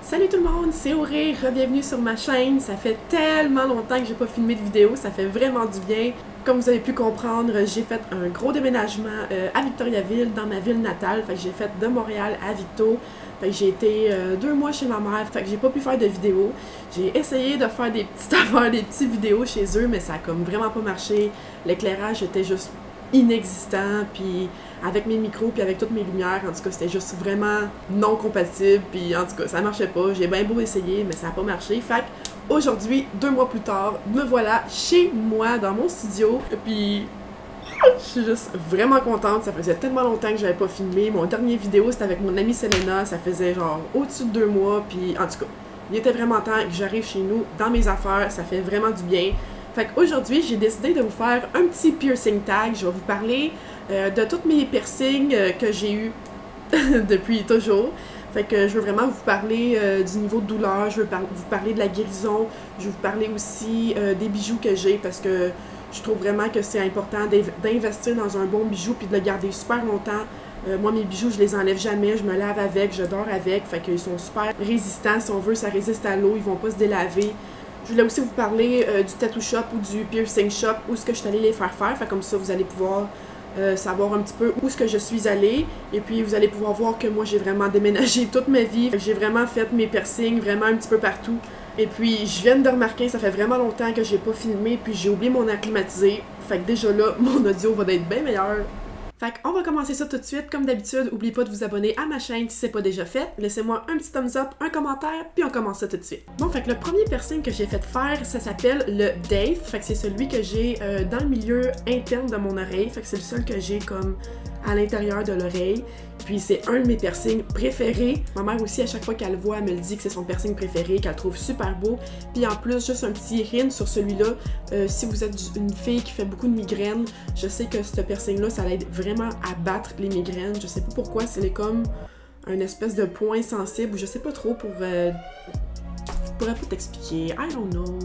Salut tout le monde, c'est Auré, bienvenue sur ma chaîne. Ça fait tellement longtemps que j'ai pas filmé de vidéo, ça fait vraiment du bien. Comme vous avez pu comprendre, j'ai fait un gros déménagement à Victoriaville, dans ma ville natale. Fait que j'ai fait de Montréal à Victo. Fait que j'ai été 2 mois chez ma mère, fait que j'ai pas pu faire de vidéo. J'ai essayé de faire des petites affaires, des petites vidéos chez eux, mais ça a comme vraiment pas marché. L'éclairage était juste inexistant, puis avec mes micros, puis avec toutes mes lumières, en tout cas, c'était juste vraiment non compatible, puis en tout cas, ça marchait pas. J'ai bien beau essayer, mais ça a pas marché. Fait qu'aujourd'hui, 2 mois plus tard, me voilà chez moi, dans mon studio, puis je suis juste vraiment contente. Ça faisait tellement longtemps que j'avais pas filmé. Mon dernier vidéo, c'était avec mon amie Selena, ça faisait genre au-dessus de 2 mois, puis en tout cas, il était vraiment temps que j'arrive chez nous, dans mes affaires, ça fait vraiment du bien. Fait qu'aujourd'hui, j'ai décidé de vous faire un petit piercing tag. Je vais vous parler de tous mes piercings que j'ai eu depuis toujours. Fait que je veux vraiment vous parler du niveau de douleur, je veux vous parler de la guérison, je veux vous parler aussi des bijoux que j'ai parce que je trouve vraiment que c'est important d'investir dans un bon bijou puis de le garder super longtemps. Moi, mes bijoux, je les enlève jamais, je me lave avec, je dors avec, fait qu'ils sont super résistants. Si on veut, ça résiste à l'eau, ils vont pas se délaver. Je voulais aussi vous parler du tattoo shop ou du piercing shop, où est-ce que je suis allée les faire. Fait comme ça, vous allez pouvoir savoir un petit peu où est-ce que je suis allée. Et puis, vous allez pouvoir voir que moi, j'ai vraiment déménagé toute ma vie. J'ai vraiment fait mes piercings vraiment un petit peu partout. Et puis, je viens de remarquer, ça fait vraiment longtemps que j'ai pas filmé, puis j'ai oublié mon air climatisé. Fait que déjà là, mon audio va être bien meilleur. Fait qu'on va commencer ça tout de suite. Comme d'habitude, n'oubliez pas de vous abonner à ma chaîne si c'est pas déjà fait. Laissez-moi un petit thumbs up, un commentaire, puis on commence ça tout de suite. Bon, fait que le premier piercing que j'ai fait faire, ça s'appelle le Dave. Fait que c'est celui que j'ai dans le milieu interne de mon oreille. Fait que c'est le seul que j'ai comme à l'intérieur de l'oreille. Puis c'est un de mes piercings préférés. Ma mère aussi, à chaque fois qu'elle le voit, elle me le dit que c'est son piercing préféré, qu'elle trouve super beau. Puis en plus, juste un petit hint sur celui-là, si vous êtes une fille qui fait beaucoup de migraines, je sais que ce piercing-là, ça l'aide vraiment à battre les migraines. Je sais pas pourquoi, c'est comme un espèce de point sensible, ou je sais pas trop pour... je pourrais pas t'expliquer, I don't know.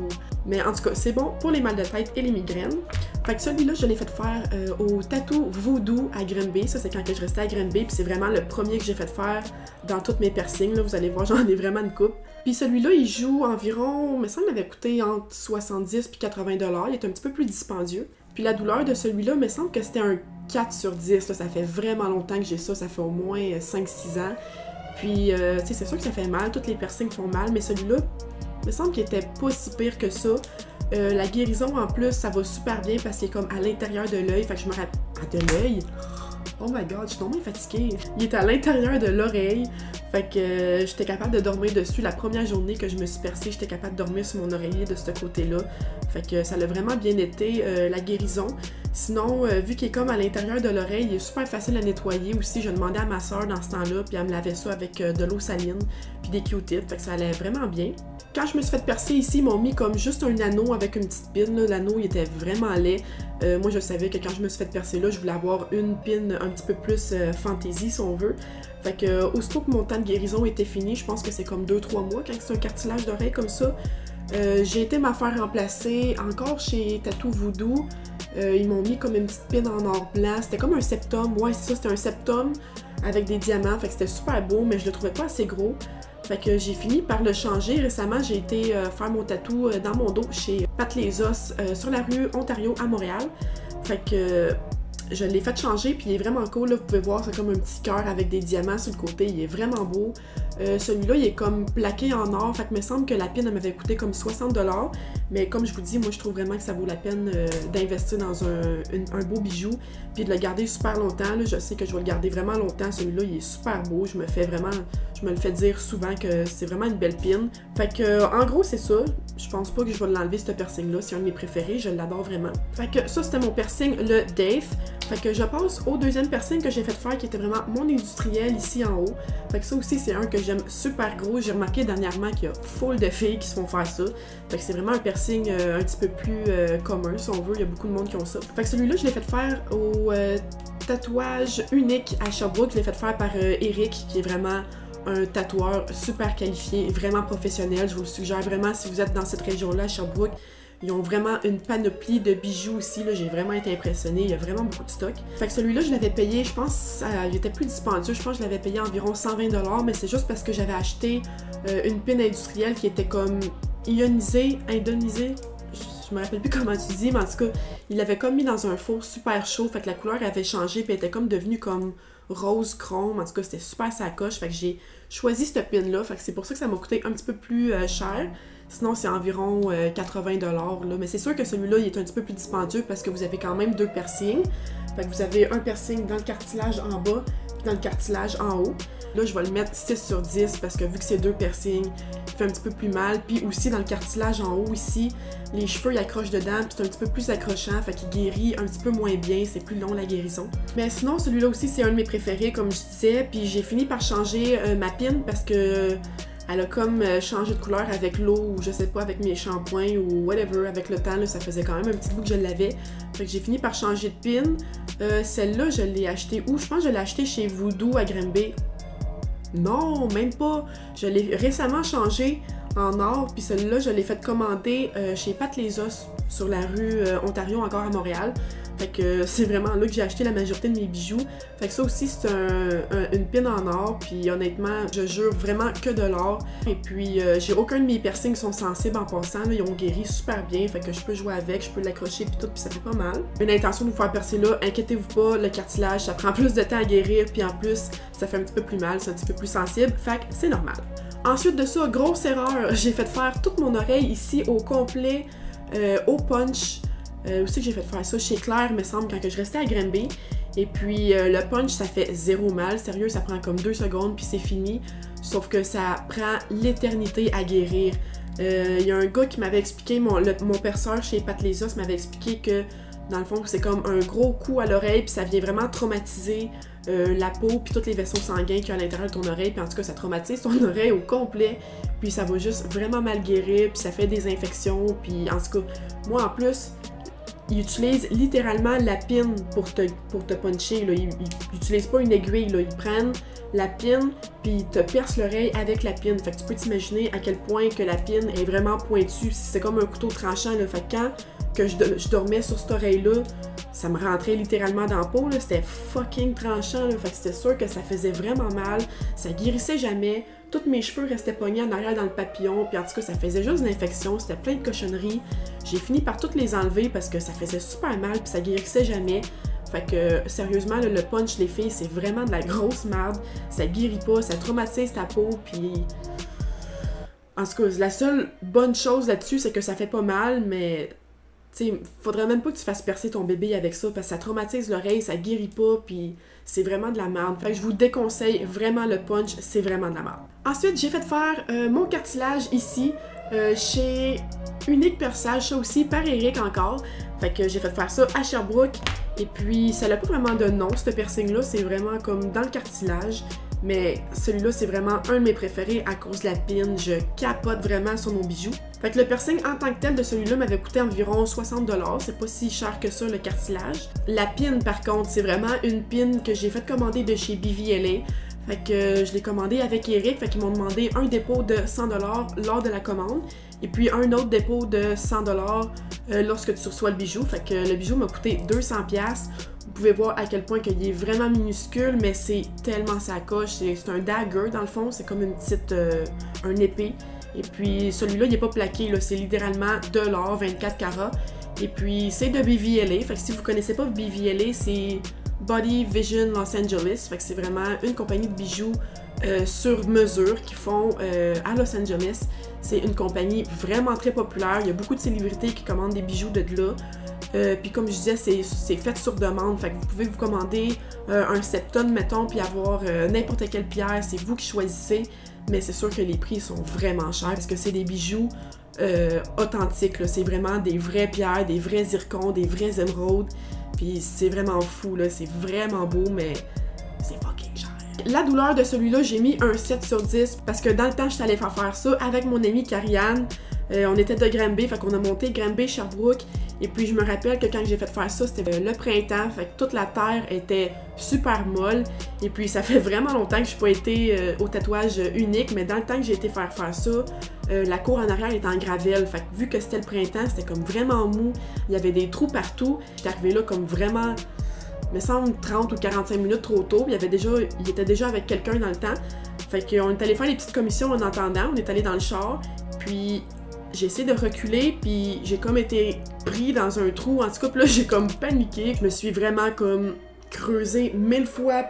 Mais en tout cas, c'est bon pour les mal de tête et les migraines. Fait que celui-là, je l'ai fait faire au Tattoo Voodoo à Granby. Ça, c'est quand je restais à Granby. Puis c'est vraiment le premier que j'ai fait faire dans toutes mes piercings. Là, vous allez voir, j'en ai vraiment une coupe. Puis celui-là, il joue environ, mais ça m'avait coûté entre 70 puis 80 $. Il est un petit peu plus dispendieux. Puis la douleur de celui-là, me semble que c'était un 4 sur 10. Là, ça fait vraiment longtemps que j'ai ça. Ça fait au moins 5-6 ans. Puis, tu sais, c'est sûr que ça fait mal. Tous les piercings font mal. Mais celui-là, me semble qu'il était pas si pire que ça. La guérison, en plus, ça va super bien parce qu'il est comme à l'intérieur de l'œil. Fait que je me rappelle... Ah, de l'œil? Oh my god, je suis tombée fatiguée. Il est à l'intérieur de l'oreille. Fait que j'étais capable de dormir dessus. La première journée que je me suis percée, j'étais capable de dormir sur mon oreiller de ce côté-là. Fait que ça l'a vraiment bien été, la guérison. Sinon, vu qu'il est comme à l'intérieur de l'oreille, il est super facile à nettoyer aussi. Je demandais à ma soeur dans ce temps-là, puis elle me lavait ça avec de l'eau saline, puis des Q-tips. Fait que ça allait vraiment bien. Quand je me suis fait percer ici, ils m'ont mis comme juste un anneau avec une petite pin. L'anneau, il était vraiment laid. Moi, je savais que quand je me suis fait percer là, je voulais avoir une pin un petit peu plus fantaisie, si on veut. Fait que, aussitôt que mon temps de guérison était fini, je pense que c'est comme 2-3 mois quand c'est un cartilage d'oreille comme ça, j'ai été me faire remplacer encore chez Tattoo Voodoo. Ils m'ont mis comme une petite pin en or blanc. C'était comme un septum. Ouais, c'est ça, c'était un septum avec des diamants. Fait que c'était super beau, mais je le trouvais pas assez gros. Fait que j'ai fini par le changer. Récemment, j'ai été faire mon tatou dans mon dos chez Pat Les Os sur la rue Ontario à Montréal. Fait que je l'ai fait changer, puis il est vraiment cool. Là, vous pouvez voir, c'est comme un petit cœur avec des diamants sur le côté. Il est vraiment beau. Celui-là, il est comme plaqué en or. Fait que il me semble que la pin, elle m'avait coûté comme 60 $. Mais comme je vous dis, moi, je trouve vraiment que ça vaut la peine d'investir dans un beau bijou, puis de le garder super longtemps. Là. Je sais que je vais le garder vraiment longtemps. Celui-là, il est super beau. Je me le fais dire souvent que c'est vraiment une belle pin. Fait que, en gros, c'est ça. Je pense pas que je vais l'enlever, ce piercing-là. C'est un de mes préférés. Je l'adore vraiment. Fait que ça, c'était mon piercing, le Dave. Fait que je passe au deuxième piercing que j'ai fait faire, qui était vraiment mon industriel ici en haut. Fait que ça aussi, c'est un que j'aime super gros. J'ai remarqué dernièrement qu'il y a full de filles qui se font faire ça. Fait que c'est vraiment un piercing un petit peu plus commun, si on veut. Il y a beaucoup de monde qui ont ça. Fait que celui-là, je l'ai fait faire au tatouage unique à Sherbrooke. Je l'ai fait faire par Eric, qui est vraiment un tatoueur super qualifié, vraiment professionnel. Je vous le suggère vraiment si vous êtes dans cette région-là, à Sherbrooke. Ils ont vraiment une panoplie de bijoux aussi, là, j'ai vraiment été impressionnée, il y a vraiment beaucoup de stock. Fait que celui-là, je l'avais payé, je pense, il était plus dispendieux, je pense que je l'avais payé environ 120$, mais c'est juste parce que j'avais acheté une pin industrielle qui était comme ionisée, indonisée, je me rappelle plus comment tu dis, mais en tout cas, il l'avait comme mis dans un four super chaud, fait que la couleur avait changé, puis elle était comme devenue comme rose chrome, en tout cas, c'était super sacoche, fait que j'ai choisi cette pin-là, fait que c'est pour ça que ça m'a coûté un petit peu plus cher. Sinon, c'est environ 80$, là. Mais c'est sûr que celui-là, il est un petit peu plus dispendieux parce que vous avez quand même deux piercings. Fait que vous avez un piercing dans le cartilage en bas puis dans le cartilage en haut. Là, je vais le mettre 6/10 parce que vu que c'est deux piercings, il fait un petit peu plus mal. Puis aussi, dans le cartilage en haut ici, les cheveux, ils accrochent dedans puis c'est un petit peu plus accrochant. Fait qu'il guérit un petit peu moins bien. C'est plus long, la guérison. Mais sinon, celui-là aussi, c'est un de mes préférés, comme je disais. Puis j'ai fini par changer ma pin parce que elle a comme changé de couleur avec l'eau ou je sais pas, avec mes shampoings ou whatever. Avec le temps, là, ça faisait quand même un petit bout que je l'avais. Fait que j'ai fini par changer de pin. Celle-là, je l'ai achetée où? Je pense que je l'ai achetée chez Voodoo à Granby. Non, même pas. Je l'ai récemment changée en or. Puis celle-là, je l'ai fait commander chez Pat Les Os sur la rue Ontario, encore à Montréal. Fait que c'est vraiment là que j'ai acheté la majorité de mes bijoux. Fait que ça aussi, c'est une pin en or. Puis honnêtement, je jure vraiment que de l'or. Et puis, j'ai aucun de mes piercings qui sont sensibles en passant. Là, ils ont guéri super bien. Fait que je peux jouer avec, je peux l'accrocher puis tout, puis ça fait pas mal. Une intention de vous faire percer là, inquiétez-vous pas, le cartilage, ça prend plus de temps à guérir. Puis en plus, ça fait un petit peu plus mal, c'est un petit peu plus sensible. Fait que c'est normal. Ensuite de ça, grosse erreur, j'ai fait faire toute mon oreille ici au complet, au punch. Aussi que j'ai fait faire ça chez Claire, me semble, quand je restais à Granby. Et puis le punch, ça fait zéro mal. Sérieux, ça prend comme 2 secondes puis c'est fini. Sauf que ça prend l'éternité à guérir. Il y a un gars qui m'avait expliqué, mon perceur chez Pat Les Os m'avait expliqué que dans le fond, c'est comme un gros coup à l'oreille puis ça vient vraiment traumatiser la peau puis tous les vaisseaux sanguins qu'il y a à l'intérieur de ton oreille. Puis en tout cas, ça traumatise ton oreille au complet. Puis ça va juste vraiment mal guérir puis ça fait des infections. Puis en tout cas, moi en plus, ils utilisent littéralement la pin pour te puncher. Là. Ils n'utilisent pas une aiguille. Là. Ils prennent la pin puis ils te percent l'oreille avec la pin. Fait que tu peux t'imaginer à quel point que la pin est vraiment pointue. C'est comme un couteau tranchant. Là. Fait que quand que je dormais sur cette oreille-là, ça me rentrait littéralement dans la peau. C'était fucking tranchant. Là. Fait que c'était sûr que ça faisait vraiment mal. Ça guérissait jamais. Tous mes cheveux restaient pognés en arrière dans le papillon, puis en tout cas, ça faisait juste une infection, c'était plein de cochonneries. J'ai fini par toutes les enlever parce que ça faisait super mal, puis ça guérissait jamais. Fait que, sérieusement, là, le punch, les filles, c'est vraiment de la grosse merde. Ça guérit pas, ça traumatise ta peau, puis... En tout cas, la seule bonne chose là-dessus, c'est que ça fait pas mal, mais... Tu sais, faudrait même pas que tu fasses percer ton bébé avec ça parce que ça traumatise l'oreille, ça guérit pas, puis c'est vraiment de la merde. Fait que je vous déconseille vraiment le punch, c'est vraiment de la merde. Ensuite, j'ai fait faire mon cartilage ici chez Unique Perçage, ça aussi par Eric encore. Fait que j'ai fait faire ça à Sherbrooke. Et puis, ça n'a pas vraiment de nom, ce piercing-là, c'est vraiment comme dans le cartilage. Mais celui-là, c'est vraiment un de mes préférés à cause de la pin. Je capote vraiment sur mon bijou. Fait que le piercing en tant que tel de celui-là m'avait coûté environ 60$. C'est pas si cher que ça, le cartilage. La pin, par contre, c'est vraiment une pin que j'ai fait commander de chez BVLA. Fait que je l'ai commandé avec Eric. Fait qu'ils m'ont demandé un dépôt de 100$ lors de la commande. Et puis un autre dépôt de 100$ lorsque tu reçois le bijou. Fait que le bijou m'a coûté 200$. Vous pouvez voir à quel point il est vraiment minuscule, mais c'est tellement sacoche. C'est un dagger dans le fond, c'est comme une petite un épée. Et puis celui-là, il n'est pas plaqué, c'est littéralement de l'or, 24 carats. Et puis c'est de BVLA. Fait que si vous connaissez pas BVLA, c'est Body Vision Los Angeles. Fait que c'est vraiment une compagnie de bijoux sur mesure qu'ils font à Los Angeles. C'est une compagnie vraiment très populaire. Il y a beaucoup de célébrités qui commandent des bijoux de là. Puis comme je disais, c'est fait sur demande. Fait que vous pouvez vous commander un septon, mettons, puis avoir n'importe quelle pierre. C'est vous qui choisissez. Mais c'est sûr que les prix sont vraiment chers parce que c'est des bijoux authentiques. C'est vraiment des vraies pierres, des vrais zircons, des vrais émeraudes. Puis c'est vraiment fou, là. C'est vraiment beau, mais c'est fucking cher. La douleur de celui-là, j'ai mis un 7/10 parce que dans le temps, j'étais allée faire ça avec mon amie Karianne. On était de Granby, fait qu'on a monté Granby, Sherbrooke. Et puis je me rappelle que quand j'ai fait faire ça, c'était le printemps, fait que toute la terre était super molle. Et puis ça fait vraiment longtemps que je n'ai pas été au tatouage unique, mais dans le temps que j'ai été faire ça, la cour en arrière était en gravelle. Fait que vu que c'était le printemps, c'était comme vraiment mou, il y avait des trous partout. J'étais arrivée là comme vraiment, me semble 30 ou 45 minutes trop tôt. Il était déjà avec quelqu'un dans le temps. Fait qu'on est allé faire des petites commissions en entendant, on est allé dans le char, puis j'ai essayé de reculer, puis j'ai comme été pris dans un trou. En tout cas, puis là, j'ai comme paniqué. Je me suis vraiment comme creusé 1000 fois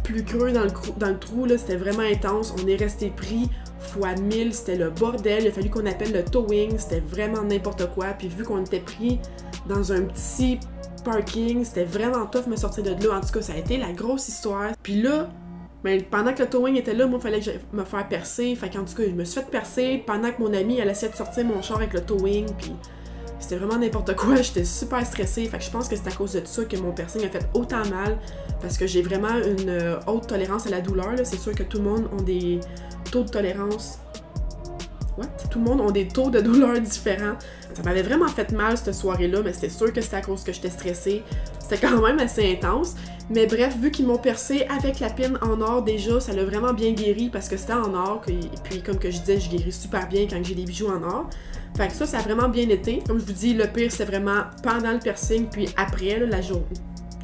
plus creux dans le trou, là. C'était vraiment intense. On est resté pris fois 1000. C'était le bordel. Il a fallu qu'on appelle le towing. C'était vraiment n'importe quoi. Puis vu qu'on était pris dans un petit parking, c'était vraiment tough me sortir de là. En tout cas, ça a été la grosse histoire. Puis là, ben, pendant que le towing était là, moi, il fallait que j'aille me faire percer. Fait qu'en tout cas, je me suis fait percer pendant que mon amie, elle essayait de sortir mon char avec le towing. Puis c'était vraiment n'importe quoi. J'étais super stressée. Fait que je pense que c'est à cause de ça que mon piercing a fait autant mal. Parce que j'ai vraiment une haute tolérance à la douleur. C'est sûr que tout le monde a des taux de tolérance. Tout le monde a des taux de douleur différents. Ça m'avait vraiment fait mal cette soirée-là, mais c'était sûr que c'était à cause que j'étais stressée. C'était quand même assez intense. Mais bref, vu qu'ils m'ont percé avec la pine en or déjà, ça l'a vraiment bien guéri parce que c'était en or. Et puis comme que je disais, je guéris super bien quand j'ai des bijoux en or. Fait que ça a vraiment bien été. Comme je vous dis, le pire, c'était vraiment pendant le piercing, puis après, là, la journée.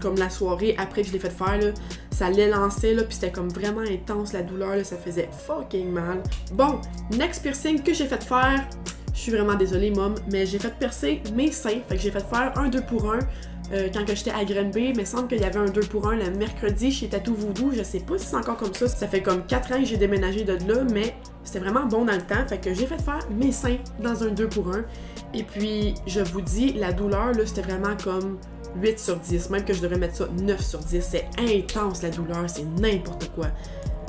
Comme la soirée, après que je l'ai fait faire, là, ça l'élançait, là, puis c'était comme vraiment intense la douleur, là, ça faisait fucking mal. Bon, next piercing que j'ai fait faire, je suis vraiment désolée, mom, mais j'ai fait percer mes seins. Fait que j'ai fait faire un 2 pour 1 quand que j'étais à Granby. Il me semble qu'il y avait un 2 pour 1 le mercredi chez Tattoo Voodoo. Je sais pas si c'est encore comme ça. Ça fait comme 4 ans que j'ai déménagé de là, mais c'était vraiment bon dans le temps. Fait que j'ai fait faire mes seins dans un 2 pour 1. Et puis, je vous dis, la douleur, là, c'était vraiment comme 8 sur 10. Même que je devrais mettre ça 9 sur 10. C'est intense la douleur, c'est n'importe quoi.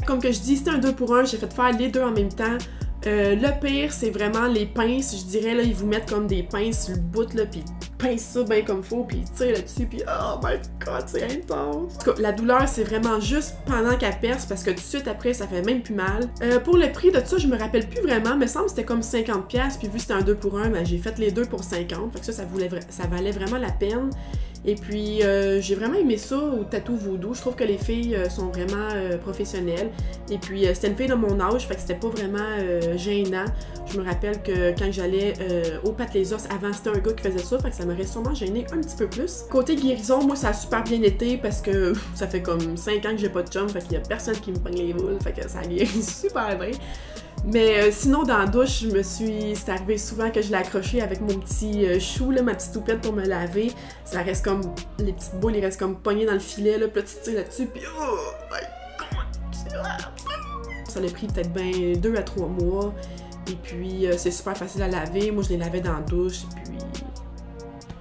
Comme que je dis, c'était un 2 pour 1. J'ai fait faire les deux en même temps. Le pire, c'est vraiment les pinces. Je dirais, là, ils vous mettent comme des pinces sur le bout, là, puis ils pincent ça bien comme faut, puis ils tirent là-dessus, puis oh my god, c'est intense! En tout cas, la douleur, c'est vraiment juste pendant qu'elle perce, parce que tout de suite après, ça fait même plus mal. Pour le prix de ça, je me rappelle plus vraiment, me semble que c'était comme 50$, puis vu que c'était un 2 pour 1, ben, j'ai fait les deux pour 50$, fait que ça valait vraiment la peine. Et puis, j'ai vraiment aimé ça au Tattoo Voodoo. Je trouve que les filles sont vraiment professionnelles. Et puis, c'était une fille de mon âge, fait que c'était pas vraiment gênant. Je me rappelle que quand j'allais au Pat les Os, avant, c'était un gars qui faisait ça, fait que ça m'aurait sûrement gêné un petit peu plus. Côté guérison, moi, ça a super bien été parce que ça fait comme 5 ans que j'ai pas de chum, fait qu'il y a personne qui me pogne les boules, fait que ça a guéri super bien. Mais sinon, dans la douche, c'est arrivé souvent que je l'ai accroché avec mon petit chou, là, ma petite toupette pour me laver. Ça reste comme, les petites boules, ils restent comme poignées dans le filet, là, puis là, tu tires là-dessus, puis oh my god! Ça a pris peut-être bien 2 à 3 mois. Et puis, c'est super facile à laver. Moi, je les lavais dans la douche, et puis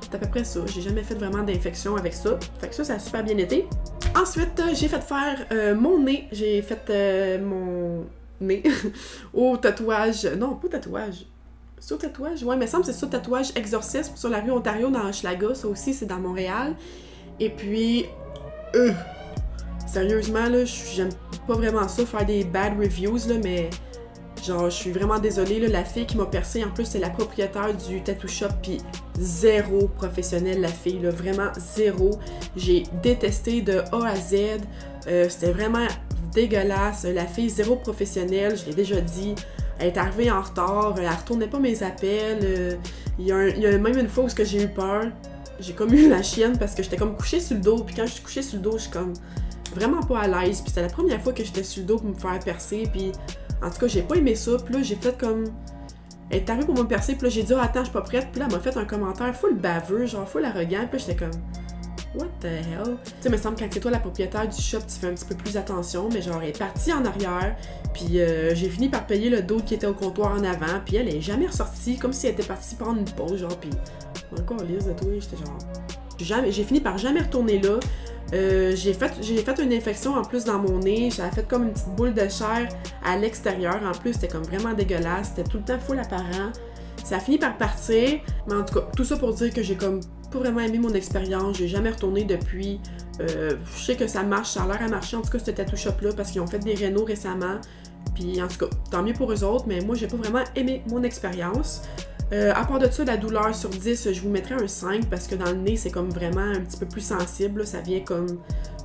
c'est à peu près ça. J'ai jamais fait vraiment d'infection avec ça. Fait que ça a super bien été. Ensuite, j'ai fait faire mon nez. J'ai fait mon nez au tatouage. Non, pas tatouage. C'est au tatouage? Ouais, il me semble que c'est ça, tatouage exorcisme sur la rue Ontario dans Hochelaga. Ça aussi, c'est dans Montréal. Et puis, sérieusement, là, j'aime pas vraiment ça, faire des bad reviews, là, mais genre, je suis vraiment désolée, là, la fille qui m'a percé, en plus, c'est la propriétaire du tattoo shop, puis zéro professionnelle, la fille, là, vraiment zéro. J'ai détesté de A à Z. C'était vraiment dégueulasse. La fille, zéro professionnelle, je l'ai déjà dit. Elle est arrivée en retard, elle retournait pas mes appels. Il y a même une fois où j'ai eu peur. J'ai comme eu la chienne parce que j'étais comme couchée sur le dos. Puis quand je suis couchée sur le dos, je suis comme vraiment pas à l'aise. Puis c'était la première fois que j'étais sur le dos pour me faire percer. Puis en tout cas, j'ai pas aimé ça. Puis là, j'ai fait comme... Elle est arrivée pour me percer. Puis là, j'ai dit « attends, je suis pas prête. » Puis là, elle m'a fait un commentaire full baveux, genre full arrogant. Puis là, j'étais comme... What the hell? Tu sais, il me semble que quand c'est toi la propriétaire du shop, tu fais un petit peu plus attention, mais genre, elle est partie en arrière, puis j'ai fini par payer le dos qui était au comptoir en avant, puis elle est jamais ressortie, comme si elle était partie prendre une pause, genre, puis encore lisse de toi, j'étais genre... J'ai fini par jamais retourner là. J'ai fait une infection en plus dans mon nez, j'avais fait comme une petite boule de chair à l'extérieur, en plus, c'était comme vraiment dégueulasse, c'était tout le temps full apparent. Ça a fini par partir, mais en tout cas, tout ça pour dire que j'ai comme pas vraiment aimé mon expérience, j'ai jamais retourné depuis. Je sais que ça marche, ça a l'air à marcher, en tout cas, ce tattoo shop-là, parce qu'ils ont fait des rénaux récemment. Puis en tout cas, tant mieux pour eux autres, mais moi, j'ai pas vraiment aimé mon expérience. À part de ça, la douleur sur 10, je vous mettrais un 5 parce que dans le nez, c'est comme vraiment un petit peu plus sensible. Là. Ça vient comme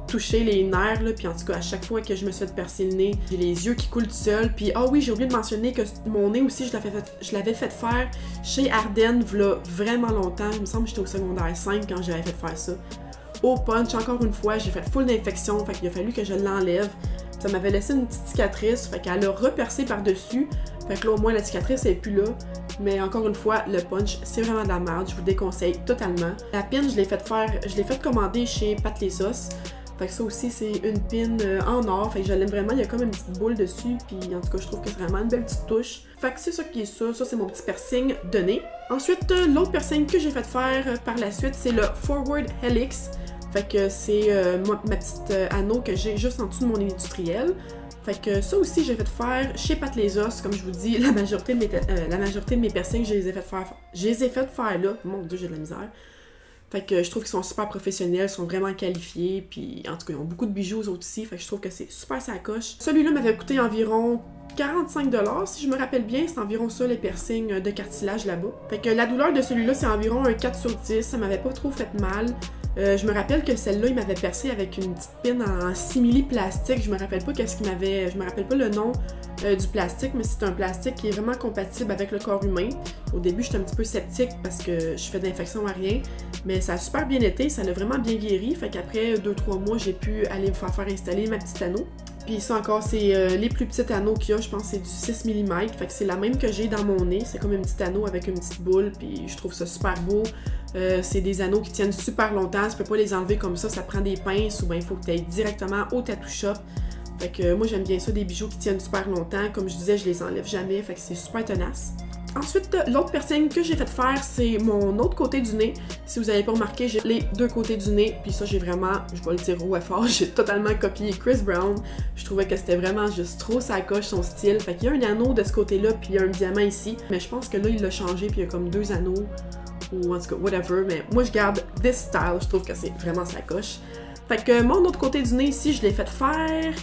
toucher les nerfs, là. Puis en tout cas, à chaque fois que je me suis fait percer le nez, j'ai les yeux qui coulent tout seuls. Puis ah oui, j'ai oublié de mentionner que mon nez aussi, je l'avais fait faire chez Ardennes, v'là vraiment longtemps. Il me semble que j'étais au secondaire 5 quand j'avais fait faire ça. Au punch, encore une fois, j'ai fait full d'infection, fait qu'il a fallu que je l'enlève. Ça m'avait laissé une petite cicatrice, fait qu'elle a repercé par-dessus. Fait que là, au moins, la cicatrice n'est plus là. Mais encore une fois, le punch, c'est vraiment de la merde. Je vous déconseille totalement. La pin, je l'ai fait commander chez Pat Les Os. Fait que ça aussi, c'est une pin en or. Fait que je l'aime vraiment. Il y a comme une petite boule dessus. Puis en tout cas, je trouve que c'est vraiment une belle petite touche. Fait que c'est ça qui est ça. Ça, c'est mon petit piercing de nez. Ensuite, l'autre piercing que j'ai fait faire par la suite, c'est le Forward Helix. Fait que c'est ma petite anneau que j'ai juste en dessous de mon industriel. Fait que ça aussi, j'ai fait faire chez Pat Les Os. Comme je vous dis, la majorité de mes piercings, je les ai fait faire là. Mon Dieu, j'ai de la misère. Fait que je trouve qu'ils sont super professionnels, sont vraiment qualifiés, puis en tout cas, ils ont beaucoup de bijoux eux aussi, fait que je trouve que c'est super sa coche. Celui-là m'avait coûté environ 45$, si je me rappelle bien, c'est environ ça les piercings de cartilage là-bas. Fait que la douleur de celui-là, c'est environ un 4 sur 10, ça m'avait pas trop fait mal. Je me rappelle que celle-là, il m'avait percé avec une petite pine en simili plastique. Je me rappelle pas je me rappelle pas le nom du plastique, mais c'est un plastique qui est vraiment compatible avec le corps humain. Au début, j'étais un petit peu sceptique parce que je fais d'infection à rien, mais ça a super bien été, ça l'a vraiment bien guéri. Fait qu'après 2-3 mois, j'ai pu aller me faire installer ma petite anneau. Puis ça encore, c'est les plus petits anneaux qu'il y a, je pense que c'est du 6 mm. Fait que c'est la même que j'ai dans mon nez. C'est comme un petit anneau avec une petite boule, puis je trouve ça super beau. C'est des anneaux qui tiennent super longtemps. Tu peux pas les enlever comme ça prend des pinces ou bien il faut que tu ailles directement au tattoo shop. Fait que moi j'aime bien ça, des bijoux qui tiennent super longtemps. Comme je disais, je les enlève jamais, fait que c'est super tenace. Ensuite, l'autre piercing que j'ai fait faire, c'est mon autre côté du nez. Si vous n'avez pas remarqué, j'ai les deux côtés du nez. Puis ça, j'ai vraiment, je vais le dire haut et fort, j'ai totalement copié Chris Brown. Je trouvais que c'était vraiment juste trop sa coche, son style. Fait qu'il y a un anneau de ce côté-là, puis il y a un diamant ici. Mais je pense que là, il l'a changé, puis il y a comme 2 anneaux. Ou en tout cas, whatever. Mais moi, je garde this style. Je trouve que c'est vraiment sa coche. Fait que mon autre côté du nez ici, je l'ai fait faire...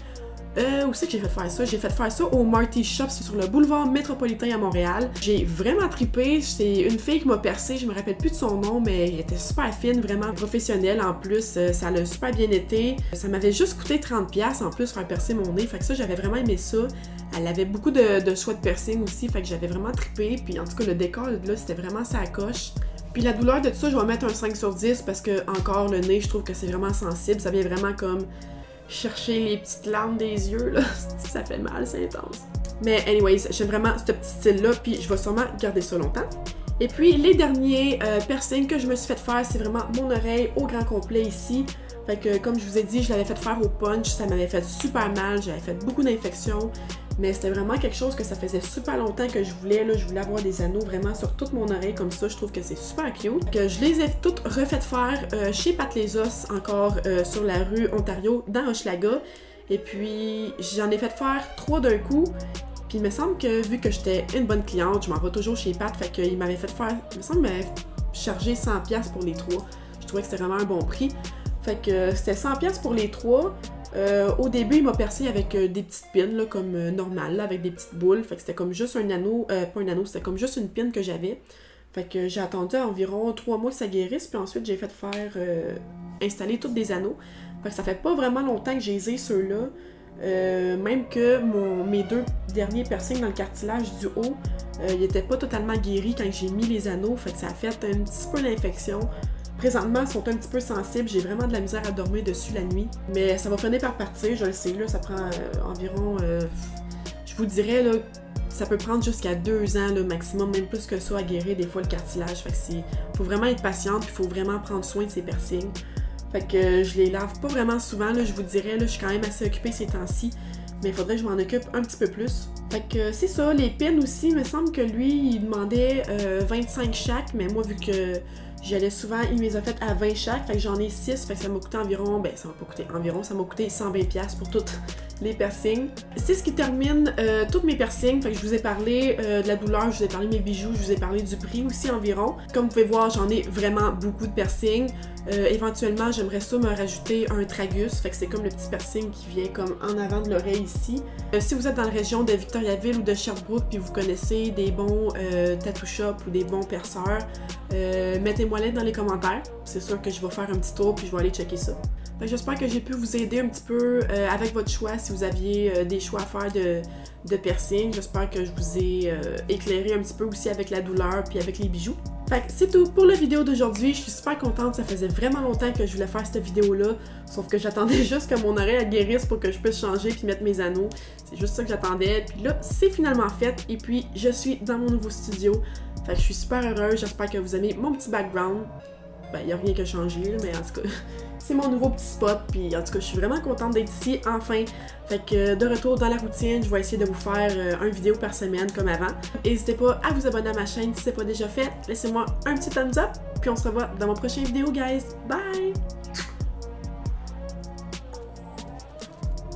où c'est que j'ai fait faire ça? J'ai fait faire ça au Marty Shop, c'est sur le boulevard métropolitain à Montréal. J'ai vraiment trippé, c'est une fille qui m'a percé, je me rappelle plus de son nom, mais elle était super fine, vraiment professionnelle en plus, ça l'a super bien été. Ça m'avait juste coûté 30$ en plus faire percer mon nez, fait que ça j'avais vraiment aimé ça. Elle avait beaucoup de choix de piercing aussi, fait que j'avais vraiment trippé, puis en tout cas le décor là c'était vraiment sa coche. Puis la douleur de tout ça, je vais mettre un 5 sur 10 parce que encore le nez, je trouve que c'est vraiment sensible, ça vient vraiment comme chercher les petites larmes des yeux, là, ça fait mal, c'est intense. Mais anyways, j'aime vraiment ce petit style-là, puis je vais sûrement garder ça longtemps. Et puis les derniers piercings que je me suis fait faire, c'est vraiment mon oreille au grand complet ici. Fait que comme je vous ai dit, je l'avais fait faire au punch, ça m'avait fait super mal, j'avais fait beaucoup d'infections. Mais c'était vraiment quelque chose que ça faisait super longtemps que je voulais. Là, je voulais avoir des anneaux vraiment sur toute mon oreille comme ça. Je trouve que c'est super cute. Que je les ai toutes refaites faire chez Pat Les Os, encore sur la rue Ontario, dans Hochelaga. Et puis, j'en ai fait faire 3 d'un coup. Puis, il me semble que vu que j'étais une bonne cliente, je m'en vais toujours chez Pat. Fait qu'il m'avait fait faire, il me semble qu'il m'avait chargé 100$ pour les 3. Je trouvais que c'était vraiment un bon prix. Fait que c'était 100$ pour les 3. Au début, il m'a percé avec des petites pins, là, comme normal, là, avec des petites boules. Fait que c'était comme juste un anneau, pas un anneau, c'était comme juste une pin que j'avais. Fait que j'ai attendu environ 3 mois que ça guérisse, puis ensuite j'ai fait faire installer tous des anneaux. Fait que ça fait pas vraiment longtemps que j'ai ceux-là. Même que mes 2 derniers piercings dans le cartilage du haut, ils étaient pas totalement guéris quand j'ai mis les anneaux. Fait que ça a fait un petit peu d'infection. Présentement, ils sont un petit peu sensibles. J'ai vraiment de la misère à dormir dessus la nuit. Mais ça va finir par partir, je le sais. Là, ça prend environ... je vous dirais, là, ça peut prendre jusqu'à 2 ans, là, maximum, même plus que ça, à guérir des fois le cartilage. Fait que faut vraiment être patiente, puis il faut vraiment prendre soin de ces piercings. Fait que je les lave pas vraiment souvent, là, je vous dirais. Là, je suis quand même assez occupée ces temps-ci. Mais il faudrait que je m'en occupe un petit peu plus. Fait que c'est ça. Les pins aussi, il me semble que lui, il demandait 25 chaque. Mais moi, vu que... j'y allais souvent, il me les a faites à 20 chaque, fait que j'en ai 6, fait que ça m'a coûté environ, ben ça m'a pas coûté environ, ça m'a coûté 120$ pour toutes les piercings. C'est ce qui termine tous mes piercings. Fait que je vous ai parlé de la douleur, je vous ai parlé de mes bijoux, je vous ai parlé du prix aussi environ. Comme vous pouvez voir, j'en ai vraiment beaucoup de piercings. Éventuellement, j'aimerais ça me rajouter un tragus, fait que c'est comme le petit piercing qui vient comme en avant de l'oreille ici. Si vous êtes dans la région de Victoriaville ou de Sherbrooke puis vous connaissez des bons tattoo shops ou des bons perceurs, mettez-moi-les dans les commentaires. C'est sûr que je vais faire un petit tour puis je vais aller checker ça. J'espère que j'ai pu vous aider un petit peu avec votre choix si vous aviez des choix à faire de piercing. J'espère que je vous ai éclairé un petit peu aussi avec la douleur puis avec les bijoux. Fait que c'est tout pour la vidéo d'aujourd'hui. Je suis super contente, ça faisait vraiment longtemps que je voulais faire cette vidéo-là. Sauf que j'attendais juste que mon oreille guérisse pour que je puisse changer puis mettre mes anneaux. C'est juste ça que j'attendais. Puis là, c'est finalement fait. Et puis, je suis dans mon nouveau studio. Fait que je suis super heureuse. J'espère que vous aimez mon petit background. Ben, il n'y a rien qui a changé, là, mais en tout cas, c'est mon nouveau petit spot. Puis en tout cas, je suis vraiment contente d'être ici, enfin. Fait que de retour dans la routine, je vais essayer de vous faire une vidéo par semaine comme avant. N'hésitez pas à vous abonner à ma chaîne si ce n'est pas déjà fait. Laissez-moi un petit thumbs up. Puis on se revoit dans mon prochain vidéo, guys. Bye!